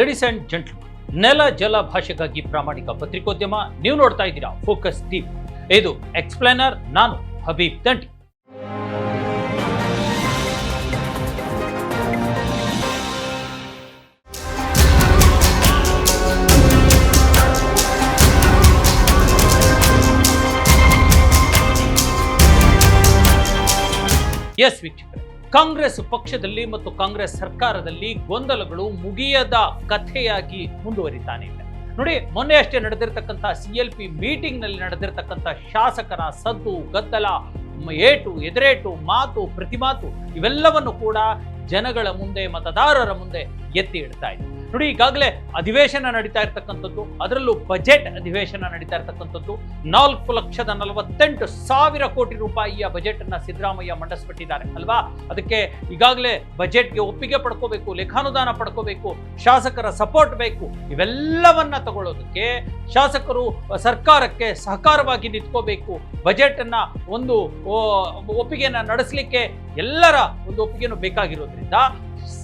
Ladies and gentleman, ನೆಲ ಜಲ ಭಾಷೆಗಾಗಿ ಪ್ರಾಮಾಣಿಕ ಪತ್ರಿಕೋದ್ಯಮ. ನೀವು ನೋಡ್ತಾ ಇದ್ದೀರಾ ಫೋಕಸ್ ಟಿವಿ. ಇದು ಎಕ್ಸ್ಪ್ಲೇನರ್. ನಾನು ಹಬೀಬ್ ದಂಡಿ. ಎಸ್ ವೀಕ್ಷಕರೇ, ಕಾಂಗ್ರೆಸ್ ಪಕ್ಷದಲ್ಲಿ ಮತ್ತು ಕಾಂಗ್ರೆಸ್ ಸರ್ಕಾರದಲ್ಲಿ ಗೊಂದಲಗಳು ಮುಗಿಯದ ಕಥೆಯಾಗಿ ಮುಂದುವರಿತಾನೆ ಇದೆ. ನೋಡಿ, ಮೊನ್ನೆ ಅಷ್ಟೇ ನಡೆದಿರ್ತಕ್ಕಂಥ CLP ಮೀಟಿಂಗ್ ನಲ್ಲಿ ನಡೆದಿರ್ತಕ್ಕಂಥ ಶಾಸಕರ ಸದ್ದು, ಗದ್ದಲ, ಏಟು ಎದುರೇಟು, ಮಾತು ಪ್ರತಿಮಾತು ಇವೆಲ್ಲವನ್ನು ಕೂಡ ಜನಗಳ ಮುಂದೆ, ಮತದಾರರ ಮುಂದೆ ಎತ್ತಿ ಇಡ್ತಾ ಇದೆ. ನೋಡಿ, ಈಗಾಗಲೇ ಅಧಿವೇಶನ ನಡೀತಾ ಇರ್ತಕ್ಕಂಥದ್ದು, ಅದರಲ್ಲೂ ಬಜೆಟ್ ಅಧಿವೇಶನ ನಡೀತಾ ಇರ್ತಕ್ಕಂಥದ್ದು. 4,48,000 ಕೋಟಿ ರೂಪಾಯಿಯ ಬಜೆಟ್ ಅನ್ನ ಸಿದ್ದರಾಮಯ್ಯ ಮಂಡಿಸ್ಬಿಟ್ಟಿದ್ದಾರೆ ಅಲ್ವಾ. ಅದಕ್ಕೆ ಈಗಾಗಲೇ ಬಜೆಟ್ಗೆ ಒಪ್ಪಿಗೆ ಪಡ್ಕೋಬೇಕು, ಲೇಖಾನುದಾನ ಪಡ್ಕೋಬೇಕು, ಶಾಸಕರ ಸಪೋರ್ಟ್ ಬೇಕು. ಇವೆಲ್ಲವನ್ನ ತಗೊಳ್ಳೋದಕ್ಕೆ ಶಾಸಕರು ಸರ್ಕಾರಕ್ಕೆ ಸಹಕಾರವಾಗಿ ನಿಂತ್ಕೋಬೇಕು. ಬಜೆಟ್ ಅನ್ನ ಒಂದು ಒಪ್ಪಿಗೆಯನ್ನ ನಡೆಸಲಿಕ್ಕೆ ಎಲ್ಲರ ಒಂದು ಒಪ್ಪಿಗೆನೂ ಬೇಕಾಗಿರೋದ್ರಿಂದ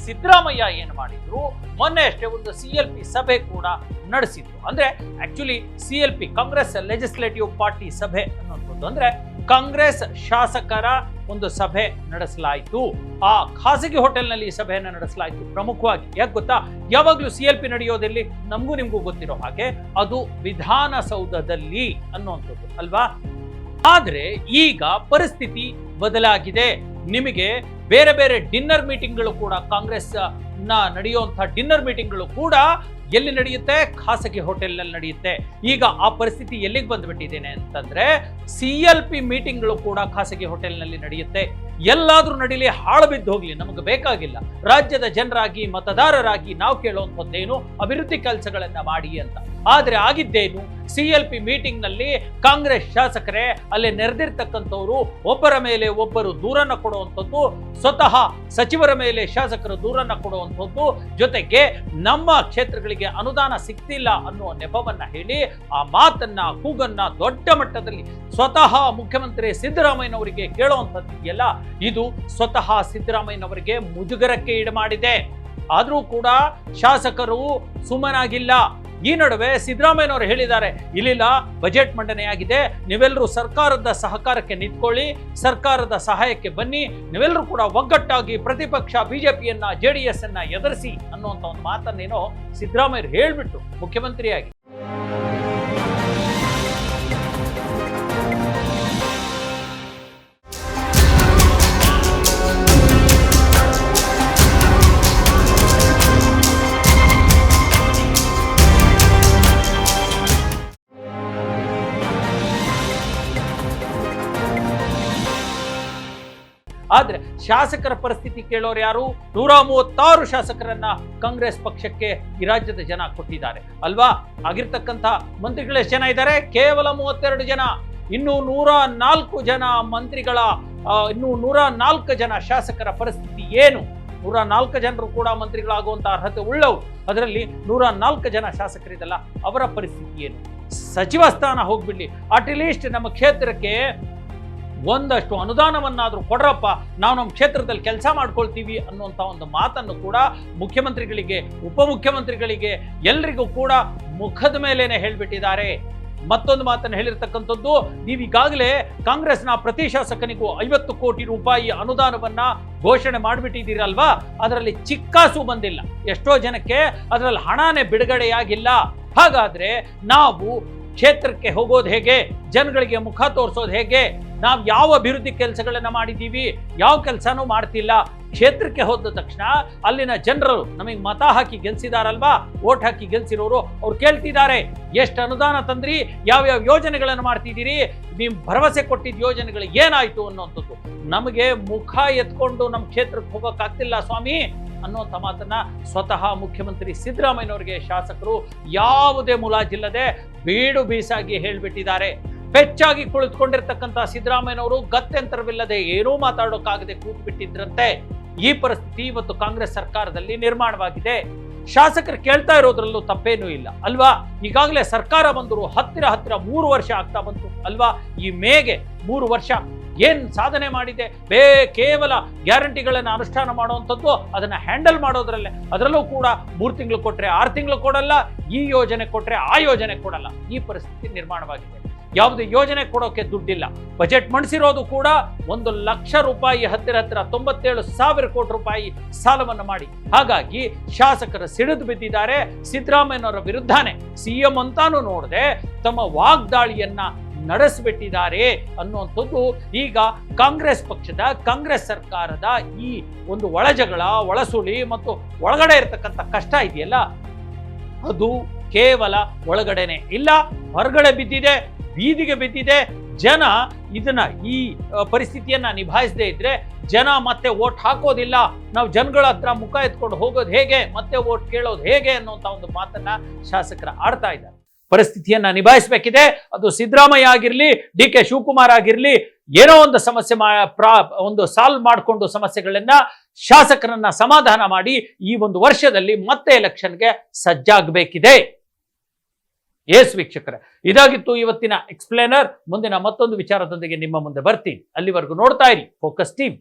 ಸಿದ್ದರಾಮಯ್ಯ ಏನು ಮಾಡಿದ್ರು, ಮೊನ್ನೆ ಅಷ್ಟೇ ಒಂದು CLP ಸಭೆ ಕೂಡ ನಡೆಸಿದ್ರು. ಅಂದ್ರೆ actually CLP Congress legislative party ಸಭೆ ಅನ್ನುವಂಥದ್ದು, ಅಂದ್ರೆ ಕಾಂಗ್ರೆಸ್ ಶಾಸಕರ ಒಂದು ಸಭೆ ನಡೆಸಲಾಯಿತು. ಆ ಖಾಸಗಿ ಹೋಟೆಲ್ನಲ್ಲಿ ಈ ಸಭೆಯನ್ನು ನಡೆಸಲಾಯಿತು. ಪ್ರಮುಖವಾಗಿ ಯಾಕೆ ಗೊತ್ತಾ, ಯಾವಾಗ್ಲೂ CLP ನಡೆಯೋದಲ್ಲಿ ನಮಗೂ ನಿಮ್ಗೂ ಗೊತ್ತಿರೋ ಹಾಗೆ ಅದು ವಿಧಾನಸೌಧದಲ್ಲಿ ಅನ್ನುವಂಥದ್ದು ಅಲ್ವಾ. ಆದ್ರೆ ಈಗ ಪರಿಸ್ಥಿತಿ ಬದಲಾಗಿದೆ. ನಿಮಗೆ ಬೇರೆ ಬೇರೆ ಡಿನ್ನರ್ ಮೀಟಿಂಗ್ಗಳು ಕೂಡ, ಕಾಂಗ್ರೆಸ್ ನಡೆಯುವಂತಹ ಡಿನ್ನರ್ ಮೀಟಿಂಗ್ಗಳು ಕೂಡ ಎಲ್ಲಿ ನಡೆಯುತ್ತೆ? ಖಾಸಗಿ ಹೋಟೆಲ್ನಲ್ಲಿ ನಡೆಯುತ್ತೆ. ಈಗ ಆ ಪರಿಸ್ಥಿತಿ ಎಲ್ಲಿಗೆ ಬಂದ್ಬಿಟ್ಟಿದ್ದೇನೆ ಅಂತಂದ್ರೆ CLP ಮೀಟಿಂಗ್ಗಳು ಕೂಡ ಖಾಸಗಿ ಹೋಟೆಲ್ನಲ್ಲಿ ನಡೆಯುತ್ತೆ. ಎಲ್ಲಾದ್ರೂ ನಡೀಲಿ, ಹಾಳು ಬಿದ್ದು ಹೋಗ್ಲಿ, ನಮಗೆ ಬೇಕಾಗಿಲ್ಲ. ರಾಜ್ಯದ ಜನರಾಗಿ, ಮತದಾರರಾಗಿ ನಾವು ಕೇಳುವಂಥದ್ದೇನು, ಅಭಿವೃದ್ಧಿ ಕೆಲಸಗಳನ್ನ ಮಾಡಿ ಅಂತ. ಆದ್ರೆ ಆಗಿದ್ದೇನು, CLP ಮೀಟಿಂಗ್ ನಲ್ಲಿ ಕಾಂಗ್ರೆಸ್ ಶಾಸಕರೇ ಅಲ್ಲಿ ನೆರೆದಿರ್ತಕ್ಕಂಥವ್ರು ಒಬ್ಬರ ಮೇಲೆ ಒಬ್ಬರು ದೂರನ್ನ ಕೊಡುವಂಥದ್ದು, ಸ್ವತಃ ಸಚಿವರ ಮೇಲೆ ಶಾಸಕರು ದೂರನ್ನ ಕೊಡುವಂಥದ್ದು, ಜೊತೆಗೆ ನಮ್ಮ ಕ್ಷೇತ್ರಗಳಿಗೆ ಅನುದಾನ ಸಿಗ್ತಿಲ್ಲ ಅನ್ನುವ ನೆಪವನ್ನ ಹೇಳಿ ಆ ಮಾತನ್ನ, ಕೂಗನ್ನ ದೊಡ್ಡ ಮಟ್ಟದಲ್ಲಿ ಸ್ವತಃ ಮುಖ್ಯಮಂತ್ರಿ ಸಿದ್ದರಾಮಯ್ಯನವರಿಗೆ ಕೇಳುವಂಥದ್ದು ಇದೆಯಲ್ಲ, ಇದು ಸ್ವತಃ ಸಿದ್ದರಾಮಯ್ಯನವರಿಗೆ ಮುಜುಗರಕ್ಕೆ ಈಡು ಮಾಡಿದೆ. ಆದ್ರೂ ಕೂಡ ಶಾಸಕರು ಸುಮ್ಮನಾಗಿಲ್ಲ. ಈ ನಡುವೆ ಸಿದ್ದರಾಮಯ್ಯನವರು ಹೇಳಿದ್ದಾರೆ, ಇಲ್ಲಿಲ್ಲ, ಬಜೆಟ್ ಮಂಡನೆಯಾಗಿದೆ, ನೀವೆಲ್ಲರೂ ಸರ್ಕಾರದ ಸಹಕಾರಕ್ಕೆ ನಿಂತ್ಕೊಳ್ಳಿ, ಸರ್ಕಾರದ ಸಹಾಯಕ್ಕೆ ಬನ್ನಿ, ನೀವೆಲ್ಲರೂ ಕೂಡ ಒಗ್ಗಟ್ಟಾಗಿ ಪ್ರತಿಪಕ್ಷ BJPಯನ್ನ, JDS ಅನ್ನ ಎದುರಿಸಿ ಅನ್ನುವಂಥ ಒಂದು ಮಾತನ್ನೇನೋ ಸಿದ್ದರಾಮಯ್ಯರು ಹೇಳ್ಬಿಟ್ಟು ಮುಖ್ಯಮಂತ್ರಿಯಾಗಿ. ಆದ್ರೆ ಶಾಸಕರ ಪರಿಸ್ಥಿತಿ ಕೇಳೋರು ಯಾರು? 136 ಶಾಸಕರನ್ನ ಕಾಂಗ್ರೆಸ್ ಪಕ್ಷಕ್ಕೆ ಈ ರಾಜ್ಯದ ಜನ ಕೊಟ್ಟಿದ್ದಾರೆ ಅಲ್ವಾ. ಆಗಿರ್ತಕ್ಕಂಥ ಮಂತ್ರಿಗಳು ಎಷ್ಟು ಜನ ಇದ್ದಾರೆ? ಕೇವಲ 32 ಜನ. ಇನ್ನು 104 ಜನ ಮಂತ್ರಿಗಳ, ಇನ್ನು 104 ಜನ ಶಾಸಕರ ಪರಿಸ್ಥಿತಿ ಏನು? 104 ಜನರು ಕೂಡ ಮಂತ್ರಿಗಳಾಗುವಂತ ಅರ್ಹತೆ ಉಳ್ಳವರು. ಅದರಲ್ಲಿ 104 ಜನ ಶಾಸಕರಿದಲ್ಲ, ಅವರ ಪರಿಸ್ಥಿತಿ ಏನು? ಸಚಿವ ಸ್ಥಾನ ಹೋಗ್ಬಿಡ್ಲಿ, ಅಟ್ಲೀಸ್ಟ್ ನಮ್ಮ ಕ್ಷೇತ್ರಕ್ಕೆ ಒಂದಷ್ಟು ಅನುದಾನವನ್ನಾದ್ರೂ ಕೊಡ್ರಪ್ಪ, ನಾವು ನಮ್ಮ ಕ್ಷೇತ್ರದಲ್ಲಿ ಕೆಲಸ ಮಾಡ್ಕೊಳ್ತೀವಿ ಅನ್ನುವಂಥ ಒಂದು ಮಾತನ್ನು ಕೂಡ ಮುಖ್ಯಮಂತ್ರಿಗಳಿಗೆ, ಉಪಮುಖ್ಯಮಂತ್ರಿಗಳಿಗೆ, ಎಲ್ರಿಗೂ ಕೂಡ ಮುಖದ ಮೇಲೇನೆ ಹೇಳ್ಬಿಟ್ಟಿದ್ದಾರೆ. ಮತ್ತೊಂದು ಮಾತನ್ನು ಹೇಳಿರ್ತಕ್ಕಂಥದ್ದು, ನೀವೀಗಾಗಲೇ ಕಾಂಗ್ರೆಸ್ನ ಪ್ರತಿ ಶಾಸಕನಿಗೂ 50 ಕೋಟಿ ರೂಪಾಯಿ ಅನುದಾನವನ್ನ ಘೋಷಣೆ ಮಾಡಿಬಿಟ್ಟಿದ್ದೀರಲ್ವಾ, ಅದರಲ್ಲಿ ಚಿಕ್ಕಾಸು ಬಂದಿಲ್ಲ. ಎಷ್ಟೋ ಜನಕ್ಕೆ ಅದರಲ್ಲಿ ಹಣನೇ ಬಿಡುಗಡೆಯಾಗಿಲ್ಲ. ಹಾಗಾದ್ರೆ ನಾವು ಕ್ಷೇತ್ರಕ್ಕೆ ಹೋಗೋದು ಹೇಗೆ? ಜನಗಳಿಗೆ ಮುಖ ತೋರಿಸೋದು ಹೇಗೆ? ನಾವು ಯಾವ ಅಭಿವೃದ್ಧಿ ಕೆಲಸಗಳನ್ನ ಮಾಡಿದ್ದೀವಿ? ಯಾವ ಕೆಲಸನೂ ಮಾಡ್ತಿಲ್ಲ. ಕ್ಷೇತ್ರಕ್ಕೆ ಹೋದ ತಕ್ಷಣ ಅಲ್ಲಿನ ಜನರು ನಮಗೆ ಮತ ಹಾಕಿ ಗೆಲ್ಸಿದಾರಲ್ವಾ, ವೋಟ್ ಹಾಕಿ ಗೆಲ್ಸಿರೋರು, ಅವ್ರು ಕೇಳ್ತಿದ್ದಾರೆ, ಎಷ್ಟು ಅನುದಾನ ತಂದ್ರಿ, ಯಾವ್ಯಾವ ಯೋಜನೆಗಳನ್ನು ಮಾಡ್ತಿದ್ದೀರಿ, ನೀವು ಭರವಸೆ ಕೊಟ್ಟಿದ್ದ ಯೋಜನೆಗಳು ಏನಾಯ್ತು ಅನ್ನುವಂಥದ್ದು. ನಮಗೆ ಮುಖ ಎತ್ಕೊಂಡು ನಮ್ಮ ಕ್ಷೇತ್ರಕ್ಕೆ ಹೋಗೋಕ್ಕಾಗ್ತಿಲ್ಲ ಸ್ವಾಮಿ ಅನ್ನುವಂಥ ಮಾತನ್ನ ಸ್ವತಃ ಮುಖ್ಯಮಂತ್ರಿ ಸಿದ್ದರಾಮಯ್ಯನವರಿಗೆ ಶಾಸಕರು ಯಾವುದೇ ಮುಲಾಜಿಲ್ಲದೆ ಬೀಡು ಬೀಸಾಗಿ ಹೇಳ್ಬಿಟ್ಟಿದ್ದಾರೆ. ಪೆಚ್ಚಾಗಿ ಕುಳಿತುಕೊಂಡಿರ್ತಕ್ಕಂಥ ಸಿದ್ದರಾಮಯ್ಯನವರು ಗತ್ಯಂತರವಿಲ್ಲದೆ ಏನೂ ಮಾತಾಡೋಕ್ಕಾಗದೆ ಕೂತು ಬಿಟ್ಟಿದ್ರಂತೆ. ಈ ಪರಿಸ್ಥಿತಿ ಇವತ್ತು ಕಾಂಗ್ರೆಸ್ ಸರ್ಕಾರದಲ್ಲಿ ನಿರ್ಮಾಣವಾಗಿದೆ. ಶಾಸಕರು ಕೇಳ್ತಾ ಇರೋದ್ರಲ್ಲೂ ತಪ್ಪೇನೂ ಇಲ್ಲ ಅಲ್ವಾ. ಈಗಾಗಲೇ ಸರ್ಕಾರ ಬಂದರು ಹತ್ತಿರ 3 ವರ್ಷ ಆಗ್ತಾ ಬಂತು ಅಲ್ವಾ. ಈ ಮೇಗೆ 3 ವರ್ಷ. ಏನ್ ಸಾಧನೆ ಮಾಡಿದೆ, ಕೇವಲ ಗ್ಯಾರಂಟಿಗಳನ್ನು ಅನುಷ್ಠಾನ ಮಾಡುವಂಥದ್ದು, ಅದನ್ನ ಹ್ಯಾಂಡಲ್ ಮಾಡೋದ್ರಲ್ಲೇ. ಅದರಲ್ಲೂ ಕೂಡ 3 ತಿಂಗಳು ಕೊಟ್ರೆ 6 ತಿಂಗಳು ಕೊಡಲ್ಲ, ಈ ಯೋಜನೆ ಕೊಟ್ರೆ ಆ ಯೋಜನೆ ಕೊಡಲ್ಲ. ಈ ಪರಿಸ್ಥಿತಿ ನಿರ್ಮಾಣವಾಗಿದೆ. ಯಾವುದೇ ಯೋಜನೆ ಕೊಡೋಕೆ ದುಡ್ಡಿಲ್ಲ. ಬಜೆಟ್ ಮಂಡಿಸಿರೋದು ಕೂಡ 1 ಲಕ್ಷ ರೂಪಾಯಿ, ಹತ್ತಿರ 97,000 ಕೋಟಿ ರೂಪಾಯಿ ಸಾಲವನ್ನು ಮಾಡಿ. ಹಾಗಾಗಿ ಶಾಸಕರು ಸಿಡಿದು ಬಿದ್ದಿದ್ದಾರೆ. ಸಿದ್ದರಾಮಯ್ಯನವರ ವಿರುದ್ಧನೇ ಸಿಎಂ ಅಂತಾನು ನೋಡದೆ ತಮ್ಮ ವಾಗ್ದಾಳಿಯನ್ನ ನಡೆಸಿಬಿಟ್ಟಿದ್ದಾರೆ ಅನ್ನುವಂಥದ್ದು ಈಗ ಕಾಂಗ್ರೆಸ್ ಪಕ್ಷದ, ಕಾಂಗ್ರೆಸ್ ಸರ್ಕಾರದ ಈ ಒಂದು ಒಳಜಗಳ, ಒಳಸುಳಿ ಮತ್ತು ಒಳಗಡೆ ಇರತಕ್ಕಂಥ ಕಷ್ಟ ಇದೆಯಲ್ಲ, ಅದು ಕೇವಲ ಒಳಗಡೆನೆ ಇಲ್ಲ, ಹೊರಗಡೆ ಬಿದ್ದಿದೆ, ಬೀದಿಗೆ ಬಿದ್ದಿದೆ. ಜನ ಇದನ್ನ, ಈ ಪರಿಸ್ಥಿತಿಯನ್ನ ನಿಭಾಯಿಸದೇ ಇದ್ರೆ ಜನ ಮತ್ತೆ ವೋಟ್ ಹಾಕೋದಿಲ್ಲ. ನಾವು ಜನಗಳ ಹತ್ರ ಮುಖ ಎತ್ಕೊಂಡು ಹೋಗೋದು ಹೇಗೆ, ಮತ್ತೆ ವೋಟ್ ಕೇಳೋದು ಹೇಗೆ ಅನ್ನುವಂಥ ಒಂದು ಮಾತನ್ನ ಶಾಸಕರು ಆಡ್ತಾ ಇದ್ದಾರೆ. ಪರಿಸ್ಥಿತಿಯನ್ನ ನಿಭಾಯಿಸಬೇಕಿದೆ. ಅದು ಸಿದ್ದರಾಮಯ್ಯ ಆಗಿರ್ಲಿ, DK ಶಿವಕುಮಾರ್ ಆಗಿರ್ಲಿ, ಏನೋ ಒಂದು ಸಮಸ್ಯೆ ಒಂದು ಸಾಲ್ವ್ ಮಾಡಿಕೊಂಡು ಸಮಸ್ಯೆಗಳನ್ನ, ಶಾಸಕರನ್ನ ಸಮಾಧಾನ ಮಾಡಿ ಈ ಒಂದು ವರ್ಷದಲ್ಲಿ ಮತ್ತೆ ಎಲೆಕ್ಷನ್ಗೆ ಸಜ್ಜಾಗಬೇಕಿದೆ. ಎಸ್ ವೀಕ್ಷಕರೇ, ಇದಾಗಿತ್ತು ಇವತ್ತಿನ ಎಕ್ಸ್ಪ್ಲೇನರ್. ಮುಂದಿನ ಮತ್ತೊಂದು ವಿಚಾರದೊಂದಿಗೆ ನಿಮ್ಮ ಮುಂದೆ ಬರ್ತೀನಿ. ಅಲ್ಲಿವರೆಗೂ ನೋಡ್ತಾ ಇರಿ ಫೋಕಸ್ ಟಿವಿ.